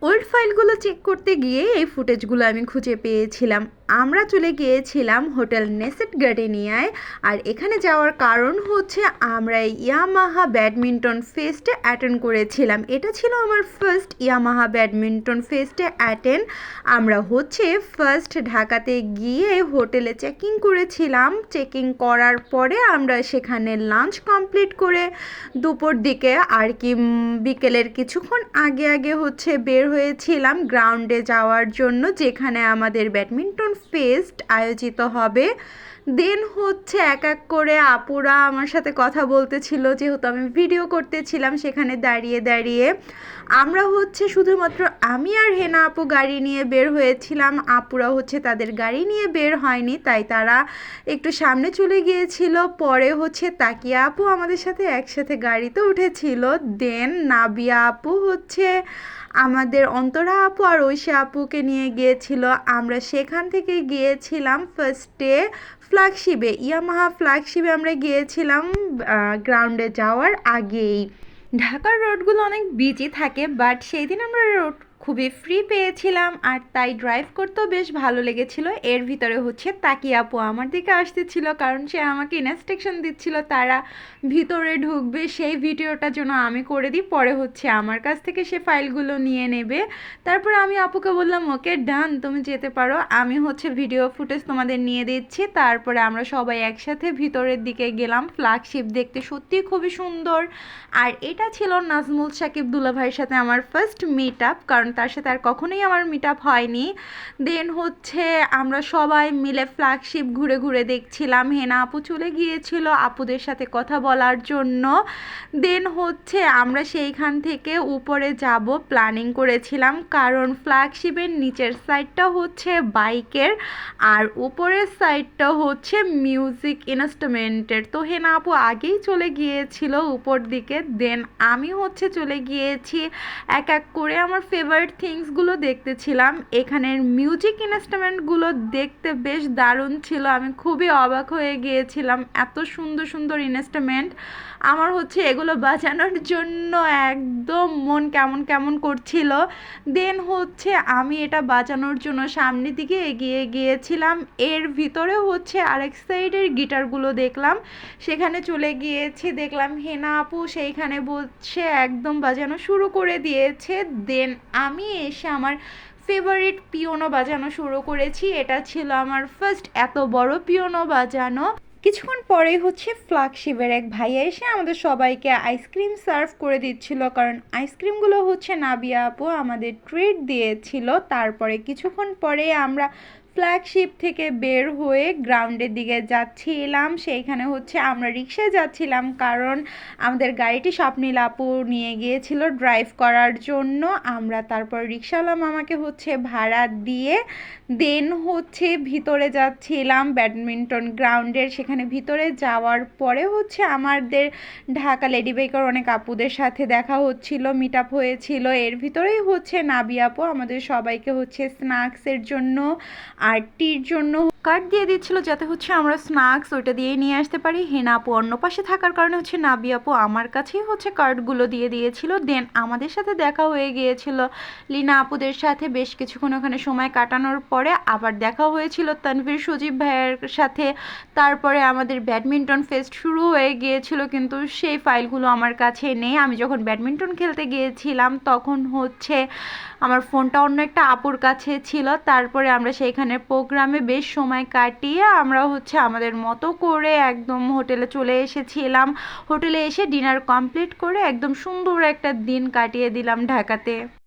Old ফাইলগুলো check করতে গিয়ে এই ফুটেজগুলো আমি খুঁজে পেয়েছিলাম। আমরা চলে গিয়েছিলাম হোটেল নেসেট গার্ডেনিয়ায়। আর এখানে যাওয়ার কারণ হচ্ছে আমরা ইয়ামাহা ব্যাডমিন্টন ফেস্টে অ্যাটেন্ড করেছিলাম। এটা ছিল আমার ফার্স্ট ইয়ামাহা ব্যাডমিন্টন ফেস্টে অ্যাটেন্ড। আমরা হচ্ছে ফার্স্ট ঢাকাতে গিয়ে হোটেলে চেকিং করেছিলাম। চেকিং করার পরে আমরা সেখানে লাঞ্চ কমপ্লিট করে দুপুর দিকে আর কি বিকেলের কিছুক্ষণ আগে আগে হচ্ছে বের হয়েছিলাম গ্রাউন্ডে যাওয়ার জন্য, যেখানে আমাদের ব্যাডমিন্টন ফেস্ট আয়োজিত হবে। দেন হচ্ছে এক এক করে আপুরা আমার সাথে কথা বলতেছিল, যেহেতু আমি ভিডিও করতেছিলাম সেখানে দাঁড়িয়ে দাঁড়িয়ে। আমরা হচ্ছে শুধুমাত্র আমি আর হেনা আপু গাড়ি নিয়ে বের হয়েছিলাম, আপুরা হচ্ছে তাদের গাড়ি নিয়ে বের হয়নি, তাই তারা একটু সামনে চলে গিয়েছিল। পরে হচ্ছে তাকিয়া আপু আমাদের সাথে একসাথে গাড়িতে উঠেছিল। দেন নাবিয়া আপু হচ্ছে আমাদের অন্তরা আপু আর ঐশা আপুকে নিয়ে গিয়েছিল। আমরা সেখান থেকে গিয়েছিলাম ফার্স্টে ফ্ল্যাগশিপে, ইয়ামাহা ফ্ল্যাগশিপে আমরা গিয়েছিলাম গ্রাউন্ডে যাওয়ার আগেই। ঢাকার রোডগুলো অনেক বিজি থাকে, বাট সেই দিন আমরা রোড খুবই ফ্রি পেয়েছিলাম আর তাই ড্রাইভ করতেও বেশ ভালো লেগেছিল। এর ভিতরে হচ্ছে তাকিয়া আপু আমার দিকে আসতেছিল, কারণ সে আমাকে ইনস্ট্রাকশন দিচ্ছিল তারা ভিতরে ঢুকবে, সেই ভিডিওটা যেন আমি করে দিই। পরে হচ্ছে আমার কাছ থেকে সে ফাইলগুলো নিয়ে নেবে। তারপর আমি আপুকে বললাম ওকে ডান, তুমি যেতে পারো, আমি হচ্ছে ভিডিও ফুটেজ তোমাদের নিয়ে দিচ্ছি। তারপরে আমরা সবাই একসাথে ভিতরের দিকে গেলাম ফ্ল্যাগশিপ দেখতে, সত্যিই খুবই সুন্দর। আর এটা ছিল নাজমুল সাকিব দুলাভাইয়ের সাথে আমার ফার্স্ট মিট আপ, কারণ তার সাথে আর কখনোই আমার মিট আপ হয়নি। দেন হচ্ছে আমরা সবাই মিলে ফ্ল্যাগশিপ ঘুরে ঘুরে দেখছিলাম। হেনা আপু চলে গিয়েছিল আপুদের সাথে কথা বলার জন্য। দেন হচ্ছে আমরা সেইখান থেকে উপরে যাব প্ল্যানিং করেছিলাম, কারণ ফ্ল্যাগশিপের নিচের সাইডটা হচ্ছে বাইকের আর উপরের সাইডটা হচ্ছে মিউজিক ইনস্ট্রুমেন্টের। তো হেনা আপু আগেই চলে গিয়েছিল উপর দিকে। দেন আমি হচ্ছে চলে গিয়েছি এক এক করে আমার ফেভারিট থিংসগুলো দেখতেছিলাম। এখানের মিউজিক ইনস্ট্রুমেন্টগুলো দেখতে বেশ দারুণ ছিল, আমি খুবই অবাক হয়ে গিয়েছিলাম, এত সুন্দর সুন্দর ইনস্ট্রুমেন্ট। আমার হচ্ছে এগুলো বাজানোর জন্য একদম মন কেমন কেমন করছিল। দেন হচ্ছে আমি এটা বাজানোর জন্য সামনের দিকে এগিয়ে গিয়েছিলাম। এর ভিতরে হচ্ছে আরেক সাইডের গিটারগুলো দেখলাম, সেখানে চলে গিয়েছি, দেখলাম হেনা আপু সেইখানে বসে একদম বাজানো শুরু করে দিয়েছে। দেন আমি এসে আমার ফেভারিট পিয়ানো বাজানো শুরু করেছি। এটা ছিল আমার ফার্স্ট এত বড় পিয়ানো বাজানো। কিছুক্ষণ পরেই হচ্ছে ফ্ল্যাগশিপের এক ভাইয়া এসে আমাদের সবাইকে আইসক্রিম সার্ভ করে দিচ্ছিল, কারণ আইসক্রিমগুলো হচ্ছে নাবিয়া আপু আমাদের ট্রিট দিয়েছিল। তারপরে কিছুক্ষণ পরে আমরা ফ্ল্যাগশিপ থেকে বের হয়ে গ্রাউন্ডের দিকে যাচ্ছিলাম। সেইখানে হচ্ছে আমরা রিক্সায় যাচ্ছিলাম, কারণ আমাদের গাড়িটি স্বপ্নীল আপু নিয়ে গিয়েছিল ড্রাইভ করার জন্য। আমরা তারপর রিক্সাওয়ালা মামাকে হচ্ছে ভাড়া দিয়ে দেন হচ্ছে ভিতরে যাচ্ছিলাম ব্যাডমিন্টন গ্রাউন্ডের। সেখানে ভিতরে যাওয়ার পরে হচ্ছে আমাদের ঢাকা লেডি বেকার অনেক আপুদের সাথে দেখা হচ্ছিল, মিট আপ হয়েছিল। এর ভিতরেই হচ্ছে নাবিয়া আপু আমাদের সবাইকে হচ্ছে স্ন্যাক্সের জন্য আর টির জন্য কার্ড দিয়ে দিচ্ছিল, যাতে হচ্ছে আমরা স্ন্যাক্স ওইটা দিয়ে নিয়ে আসতে পারি। হেনা আপু অন্য পাশে থাকার কারণে হচ্ছে নাবিয়া আপু আমার কাছেই হচ্ছে কার্ডগুলো দিয়ে দিয়েছিল। দেন আমাদের সাথে দেখা হয়ে গিয়েছিল লিনা আপুদের সাথে, বেশ কিছুক্ষণ ওখানে সময় কাটানোর পরে আবার দেখা হয়েছিল তানভীর সজীব ভাইয়ের সাথে। তারপরে আমাদের ব্যাডমিন্টন ফেস্ট শুরু হয়ে গিয়েছিল, কিন্তু সেই ফাইলগুলো আমার কাছে নেই। আমি যখন ব্যাডমিন্টন খেলতে গিয়েছিলাম তখন হচ্ছে আমার ফোনটা অন্য একটা আপুর কাছে ছিল। তারপরে আমরা সেইখানে প্রোগ্রামে বেশ সময় কাটিয়ে আমরা হচ্ছে আমাদের মতো করে একদম হোটেলে চলে এসেছিলাম। হোটেলে এসে ডিনার কমপ্লিট করে একদম সুন্দর একটা দিন কাটিয়ে দিলাম ঢাকাতে।